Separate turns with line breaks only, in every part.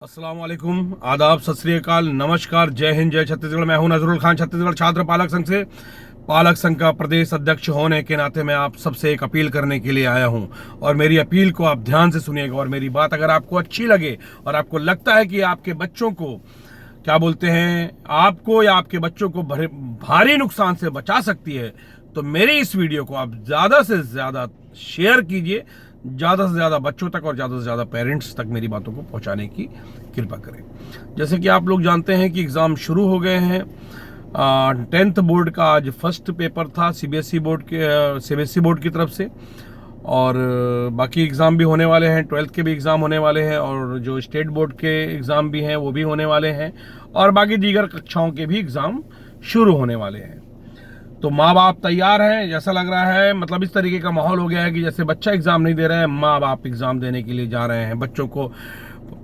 अस्सलाम वालेकुम, आदाब, सत श्री अकाल, नमस्कार, जय हिंद, जय छत्तीसगढ़। मैं हूं नजरुल खान, छत्तीसगढ़ छात्र पालक संघ से। पालक संघ का प्रदेश अध्यक्ष होने के नाते मैं आप सबसे एक अपील करने के लिए आया हूं और मेरी अपील को आप ध्यान से सुनिएगा। और मेरी बात अगर आपको अच्छी लगे और आपको लगता है कि आपके बच्चों को क्या बोलते हैं, आपको या आपके बच्चों को भारी नुकसान से बचा सकती है, तो मेरी इस वीडियो को आप ज़्यादा से ज़्यादा शेयर कीजिए, ज़्यादा से ज़्यादा बच्चों तक और ज़्यादा से ज़्यादा पेरेंट्स तक मेरी बातों को पहुंचाने की कृपा करें। जैसे कि आप लोग जानते हैं कि एग्ज़ाम शुरू हो गए हैं। 10th बोर्ड का आज फर्स्ट पेपर था सीबीएसई बोर्ड की तरफ से, और बाकी एग्ज़ाम भी होने वाले हैं। 12th के भी एग्ज़ाम होने वाले हैं और जो स्टेट बोर्ड के एग्ज़ाम भी हैं वो भी होने वाले हैं, और बाकी दीगर कक्षाओं के भी एग्ज़ाम शुरू होने वाले हैं। तो माँ बाप तैयार हैं, जैसा लग रहा है, मतलब इस तरीके का माहौल हो गया है कि जैसे बच्चा एग्ज़ाम नहीं दे रहा है, माँ बाप एग्ज़ाम देने के लिए जा रहे हैं। बच्चों को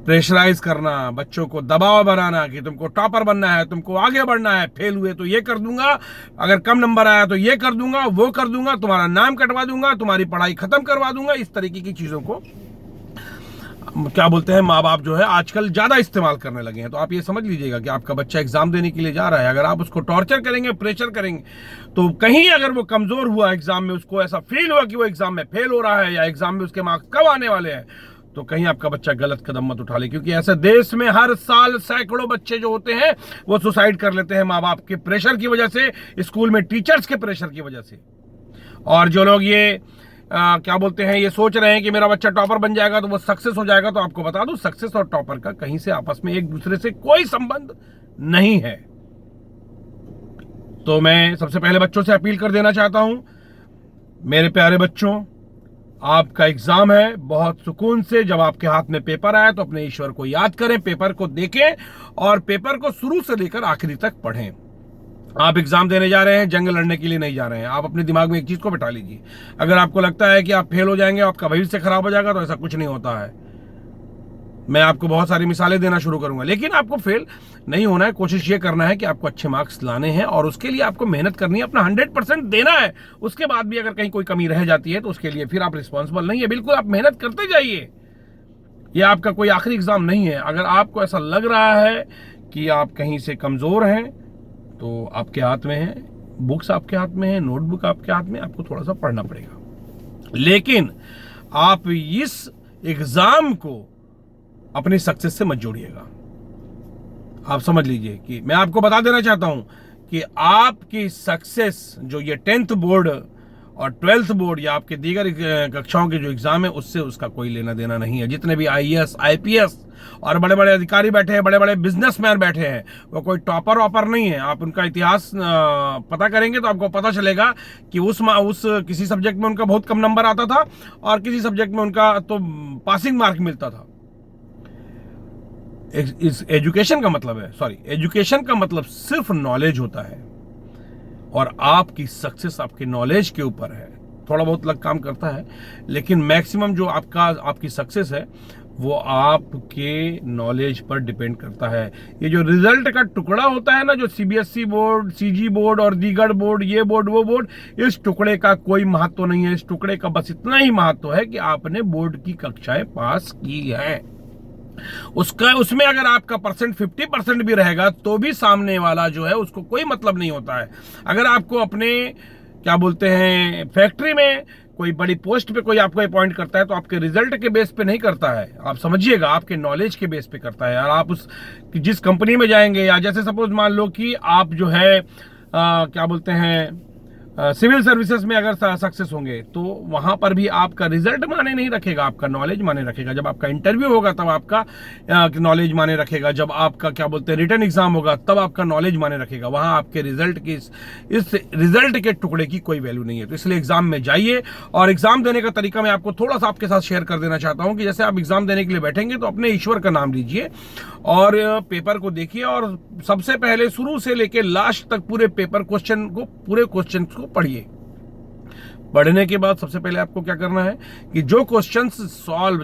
प्रेशराइज करना, बच्चों को दबाव बनाना कि तुमको टॉपर बनना है, तुमको आगे बढ़ना है, फेल हुए तो ये कर दूंगा, अगर कम नंबर आया तो ये कर दूंगा, वो कर दूंगा, तुम्हारा नाम कटवा दूंगा, तुम्हारी पढ़ाई खत्म करवा दूंगा। इस तरीके की चीज़ों को क्या बोलते हैं, माँ बाप जो है आजकल ज़्यादा इस्तेमाल करने लगे हैं। तो आप ये समझ लीजिएगा कि आपका बच्चा एग्ज़ाम देने के लिए जा रहा है, अगर आप उसको टॉर्चर करेंगे, प्रेशर करेंगे, तो कहीं अगर वो कमज़ोर हुआ एग्ज़ाम में, उसको ऐसा फील हुआ कि वो एग्ज़ाम में फेल हो रहा है या एग्ज़ाम में उसके मार्क्स कब आने वाले हैं, तो कहीं आपका बच्चा गलत कदम मत उठा ले। क्योंकि ऐसे देश में हर साल सैकड़ों बच्चे जो होते हैं वो सुसाइड कर लेते हैं माँ बाप के प्रेशर की वजह से, स्कूल में टीचर्स के प्रेशर की वजह से। और जो लोग ये क्या बोलते हैं, ये सोच रहे हैं कि मेरा बच्चा टॉपर बन जाएगा तो वो सक्सेस हो जाएगा, तो आपको बता दूं, सक्सेस और टॉपर का कहीं से आपस में एक दूसरे से कोई संबंध नहीं है। तो मैं सबसे पहले बच्चों से अपील कर देना चाहता हूं, मेरे प्यारे बच्चों, आपका एग्जाम है, बहुत सुकून से जब आपके हाथ में पेपर आए तो अपने ईश्वर को याद करें, पेपर को देखें और पेपर को शुरू से लेकर आखिरी तक पढ़ें। आप एग्जाम देने जा रहे हैं, जंग लड़ने के लिए नहीं जा रहे हैं। आप अपने दिमाग में एक चीज को बिठा लीजिए, अगर आपको लगता है कि आप फेल हो जाएंगे, आपका भविष्य खराब हो जाएगा, तो ऐसा कुछ नहीं होता है। मैं आपको बहुत सारी मिसालें देना शुरू करूंगा, लेकिन आपको फेल नहीं होना है। कोशिश ये करना है कि आपको अच्छे मार्क्स लाने हैं और उसके लिए आपको मेहनत करनी है, अपना 100% देना है। उसके बाद भी अगर कहीं कोई कमी रह जाती है तो उसके लिए फिर आप रिस्पॉन्सिबल नहीं है। बिल्कुल आप मेहनत करते जाइए, ये आपका कोई आखिरी एग्जाम नहीं है। अगर आपको ऐसा लग रहा है कि आप कहीं से कमजोर हैं, तो आपके हाथ में है, बुक्स आपके हाथ में है, नोटबुक आपके हाथ में, आपको थोड़ा सा पढ़ना पड़ेगा। लेकिन आप इस एग्जाम को अपनी सक्सेस से मत जोड़िएगा। आप समझ लीजिए कि मैं आपको बता देना चाहता हूं कि आपकी सक्सेस जो ये 10th बोर्ड और 12th बोर्ड या आपके दीगर कक्षाओं के जो एग्जाम है, उससे उसका कोई लेना देना नहीं है। जितने भी IAS, IPS और बड़े बड़े अधिकारी बैठे हैं, बड़े बड़े बिजनेसमैन बैठे हैं, वो कोई टॉपर वॉपर नहीं है। आप उनका इतिहास पता करेंगे तो आपको पता चलेगा कि उस किसी सब्जेक्ट में उनका बहुत कम नंबर आता था और किसी सब्जेक्ट में उनका तो पासिंग मार्क मिलता था। एजुकेशन का मतलब सिर्फ नॉलेज होता है, और आपकी सक्सेस आपके नॉलेज के ऊपर है। थोड़ा बहुत लग काम करता है, लेकिन मैक्सिमम जो आपकी सक्सेस है वो आपके नॉलेज पर डिपेंड करता है। ये जो रिजल्ट का टुकड़ा होता है ना, जो CBSE बोर्ड, CG बोर्ड और दीगर बोर्ड, ये बोर्ड वो बोर्ड, इस टुकड़े का कोई महत्व नहीं है। इस टुकड़े का बस इतना ही महत्व है कि आपने बोर्ड की कक्षाएं पास की हैं। उसमें अगर आपका परसेंट 50% भी रहेगा तो भी सामने वाला जो है उसको कोई मतलब नहीं होता है। अगर आपको अपने क्या बोलते हैं फैक्ट्री में कोई बड़ी पोस्ट पे कोई आपको अपॉइंट करता है, तो आपके रिजल्ट के बेस पे नहीं करता है, आप समझिएगा, आपके नॉलेज के बेस पे करता है। और आप जिस कंपनी में जाएंगे, या जैसे सपोज मान लो कि आप जो है क्या बोलते हैं सिविल सर्विसेज में अगर सक्सेस होंगे, तो वहां पर भी आपका रिजल्ट माने नहीं रखेगा, आपका नॉलेज माने रखेगा। जब आपका इंटरव्यू होगा तब आपका नॉलेज माने रखेगा। जब आपका क्या बोलते हैं रिटन एग्जाम होगा तब आपका नॉलेज माने रखेगा। वहां आपके रिजल्ट की इस रिजल्ट के टुकड़े की कोई वैल्यू नहीं है। तो इसलिए एग्जाम में जाइए, और एग्जाम देने का तरीका मैं आपको थोड़ा सा आपके साथ शेयर कर देना चाहता हूं कि जैसे आप एग्जाम देने के लिए बैठेंगे तो अपने ईश्वर का नाम लीजिए और पेपर को देखिए, और सबसे पहले शुरू से लेकर लास्ट तक पूरे क्वेश्चन को पढ़िए। पढ़ने के बाद सबसे पहले आपको क्या करना है कि जो क्वेश्चंस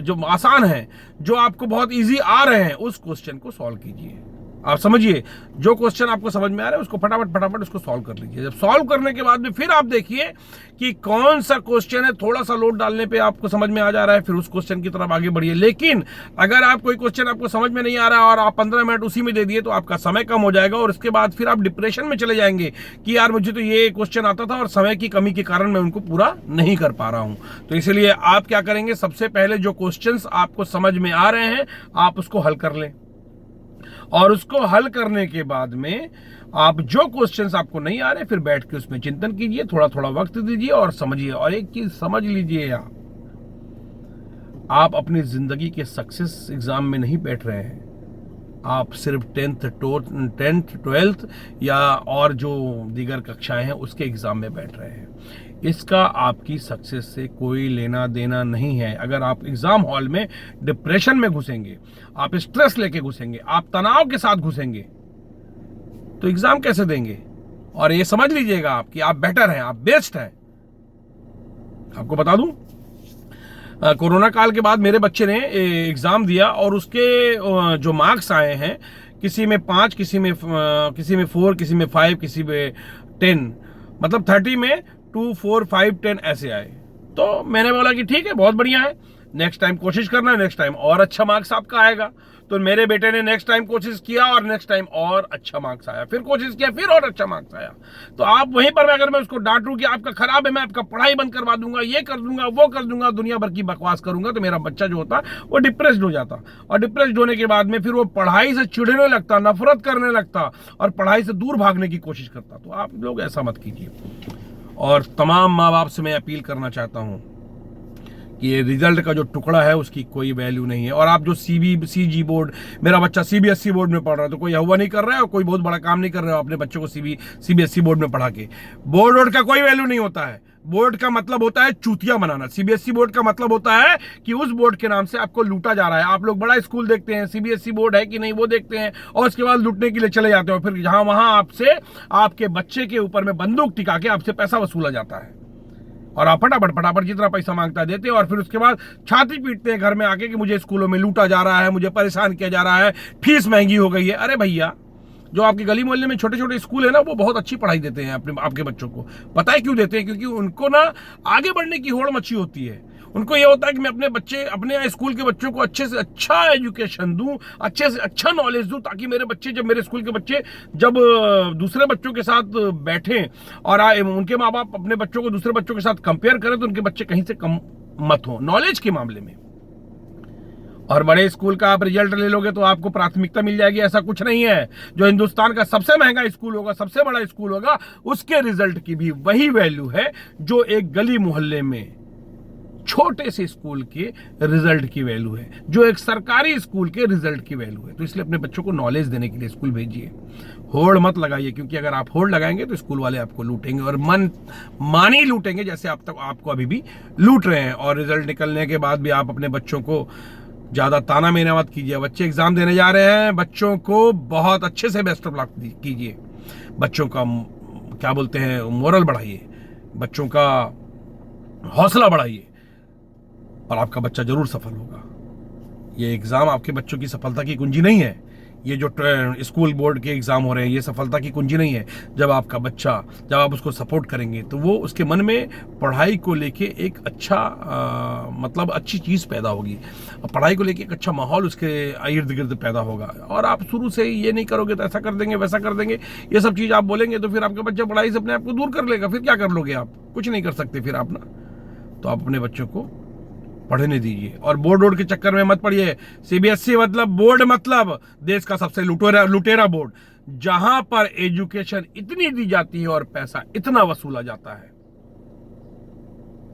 जो आसान हैं, जो आपको बहुत इजी आ रहे हैं, उस क्वेश्चन को सॉल्व कीजिए। आप समझिए, जो क्वेश्चन आपको समझ में आ रहा है उसको फटाफट उसको सॉल्व कर लीजिए। जब सॉल्व करने के बाद में फिर आप देखिए कि कौन सा क्वेश्चन है, थोड़ा सा लोड डालने पे आपको समझ में आ जा रहा है, फिर उस क्वेश्चन की तरफ आगे बढ़िए। लेकिन अगर आप कोई क्वेश्चन आपको समझ में नहीं आ रहा और आप 15 मिनट उसी में दे दिए तो आपका समय कम हो जाएगा और उसके बाद फिर आप डिप्रेशन में चले जाएंगे कि यार मुझे तो ये क्वेश्चन आता था और समय की कमी के कारण मैं उनको पूरा नहीं कर पा रहा हूं। तो इसलिए आप क्या करेंगे, सबसे पहले जो क्वेश्चंस आपको समझ में आ रहे हैं आप उसको हल कर लें, और उसको हल करने के बाद में आप जो क्वेश्चंस आपको नहीं आ रहे फिर बैठ के उसमें चिंतन कीजिए, थोड़ा थोड़ा वक्त दीजिए और समझिए। और एक चीज समझ लीजिए, आप अपनी जिंदगी के सक्सेस एग्जाम में नहीं बैठ रहे हैं, आप सिर्फ 10th 12th या और जो दीगर कक्षाएं हैं उसके एग्जाम में बैठ रहे हैं। इसका आपकी सक्सेस से कोई लेना देना नहीं है। अगर आप एग्जाम हॉल में डिप्रेशन में घुसेंगे, आप स्ट्रेस लेके घुसेंगे, आप तनाव के साथ घुसेंगे तो एग्जाम कैसे देंगे। और ये समझ लीजिएगा आप कि आप बेटर हैं, आप बेस्ट हैं। आपको बता दूं, कोरोना काल के बाद मेरे बच्चे ने एग्जाम दिया और उसके जो मार्क्स आए हैं, किसी में 5, किसी में 4, किसी में 5, किसी में 10, मतलब 30 में 2, 4, 5, 10 ऐसे आए। तो मैंने बोला कि ठीक है, बहुत बढ़िया है, नेक्स्ट टाइम कोशिश करना, नेक्स्ट टाइम और अच्छा मार्क्स आपका आएगा। तो मेरे बेटे ने नेक्स्ट टाइम कोशिश किया और नेक्स्ट टाइम और अच्छा मार्क्स आया, फिर कोशिश किया, फिर और अच्छा मार्क्स आया। तो आप वहीं पर अगर मैं उसको डांटूं कि आपका खराब है, मैं आपका पढ़ाई बंद करवा दूंगा, ये कर दूंगा, वो कर दूंगा, दुनिया भर की बकवास करूंगा, तो मेरा बच्चा जो होता वो डिप्रेस्ड हो जाता, और डिप्रेस्ड होने के बाद में फिर वो पढ़ाई से चिढ़ने लगता, नफरत करने लगता और पढ़ाई से दूर भागने की कोशिश करता। तो आप लोग ऐसा मत कीजिए। और तमाम माँ बाप से मैं अपील करना चाहता हूं कि ये रिजल्ट का जो टुकड़ा है उसकी कोई वैल्यू नहीं है। और आप जो सीजी बोर्ड, मेरा बच्चा सीबीएसई बोर्ड में पढ़ रहा है तो कोई हुआ नहीं कर रहा है और कोई बहुत बड़ा काम नहीं कर रहे हो अपने बच्चों को सीबीएसई बोर्ड में पढ़ा के। बोर्ड का कोई वैल्यू नहीं होता है। बोर्ड का मतलब होता है चूतिया बनाना। सीबीएसई बोर्ड का मतलब होता है कि उस बोर्ड के नाम से आपको लूटा जा रहा है। आप लोग बड़ा स्कूल देखते हैं, सीबीएसई बोर्ड है कि नहीं वो देखते हैं और उसके बाद लूटने के लिए चले जाते हो। फिर जहां वहां आपसे, आपके बच्चे के ऊपर में बंदूक टिका के आपसे पैसा वसूला जाता है और आप फटाफट जितना पैसा मांगता देते हैं और फिर उसके बाद छाती पीटते हैं घर में आके कि मुझे स्कूलों में लूटा जा रहा है, मुझे परेशान किया जा रहा है, फीस महंगी हो गई है। अरे भैया, जो आपकी गली मोहल्ले में छोटे छोटे स्कूल है ना, वो बहुत अच्छी पढ़ाई देते हैं आपके बच्चों को। पता है क्यों देते हैं? क्योंकि उनको ना आगे बढ़ने की होड़ मची होती है। उनको ये होता है कि मैं अपने स्कूल के बच्चों को अच्छे से अच्छा एजुकेशन दूं, अच्छे से अच्छा नॉलेज दूं, ताकि मेरे बच्चे, जब मेरे स्कूल के बच्चे जब दूसरे बच्चों के साथ बैठें और उनके माँ बाप अपने बच्चों को दूसरे बच्चों के साथ कंपेयर करें तो उनके बच्चे कहीं से कम मत हो नॉलेज के मामले में। और बड़े स्कूल का आप रिजल्ट ले लोगे तो आपको प्राथमिकता मिल जाएगी, ऐसा कुछ नहीं है। जो हिंदुस्तान का सबसे महंगा स्कूल होगा, सबसे बड़ा स्कूल होगा, उसके रिजल्ट की भी वही वैल्यू है जो एक गली मोहल्ले में छोटे से स्कूल के रिजल्ट की वैल्यू है, जो एक सरकारी स्कूल के रिजल्ट की वैल्यू है। तो इसलिए अपने बच्चों को नॉलेज देने के लिए स्कूल भेजिए, होड़ मत लगाइए, क्योंकि अगर आप होड़ लगाएंगे तो स्कूल वाले आपको लूटेंगे और मानी लूटेंगे, जैसे आप तक आपको अभी भी लूट रहे हैं। और रिजल्ट निकलने के बाद भी आप अपने बच्चों को ज्यादा ताना मेना मत कीजिए। बच्चे एग्जाम देने जा रहे हैं, बच्चों को बहुत अच्छे से बेस्ट ऑफ लक कीजिए, बच्चों का क्या बोलते हैं मोरल बढ़ाइए, बच्चों का हौसला बढ़ाइए और आपका बच्चा जरूर सफल होगा। ये एग्जाम आपके बच्चों की सफलता की कुंजी नहीं है। ये जो स्कूल बोर्ड के एग्जाम हो रहे हैं ये सफलता की कुंजी नहीं है। जब आपका बच्चा, जब आप उसको सपोर्ट करेंगे तो वो उसके मन में पढ़ाई को लेके एक अच्छा मतलब अच्छी चीज़ पैदा होगी, पढ़ाई को लेके एक अच्छा माहौल उसके इर्द गिर्द पैदा होगा। और आप शुरू से ये नहीं करोगे तो ऐसा कर देंगे, वैसा कर देंगे, ये सब चीज़ आप बोलेंगे तो फिर आपका बच्चा पढ़ाई से अपने आप को दूर कर लेगा। फिर क्या कर लोगे आप? कुछ नहीं कर सकते फिर आप ना। तो आप अपने बच्चों को पढ़ने दीजिए और बोर्ड के चक्कर में मत पड़िए। सीबीएसई मतलब बोर्ड मतलब देश का सबसे लुटेरा बोर्ड, जहां पर एजुकेशन इतनी दी जाती है और पैसा इतना वसूला जाता है।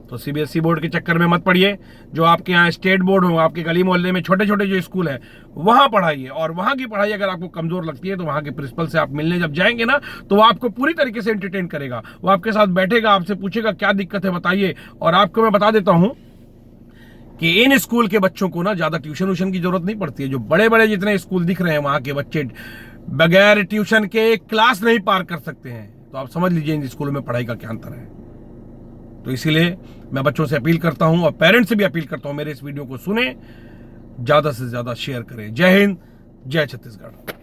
तो सीबीएसई बोर्ड के चक्कर में मत पड़िए। जो आपके यहाँ स्टेट बोर्ड हो, आपके गली मोहल्ले में छोटे छोटे जो स्कूल है वहां पढ़ाइए। और वहां की पढ़ाई अगर आपको कमजोर लगती है तो वहां के प्रिंसिपल से आप मिलने जब जाएंगे ना तो वो आपको पूरी तरीके से एंटरटेन करेगा, वो आपके साथ बैठेगा, आपसे पूछेगा क्या दिक्कत है बताइए। और आपको मैं बता देता हूं कि इन स्कूल के बच्चों को ना ज्यादा ट्यूशन की जरूरत नहीं पड़ती है। जो बड़े बड़े जितने स्कूल दिख रहे हैं वहां के बच्चे बगैर ट्यूशन के क्लास नहीं पार कर सकते हैं। तो आप समझ लीजिए इन स्कूलों में पढ़ाई का क्या अंतर है। तो इसीलिए मैं बच्चों से अपील करता हूं और पेरेंट्स से भी अपील करता हूं, मेरे इस वीडियो को सुने, ज्यादा से ज्यादा शेयर करें। जय हिंद, जय छत्तीसगढ़।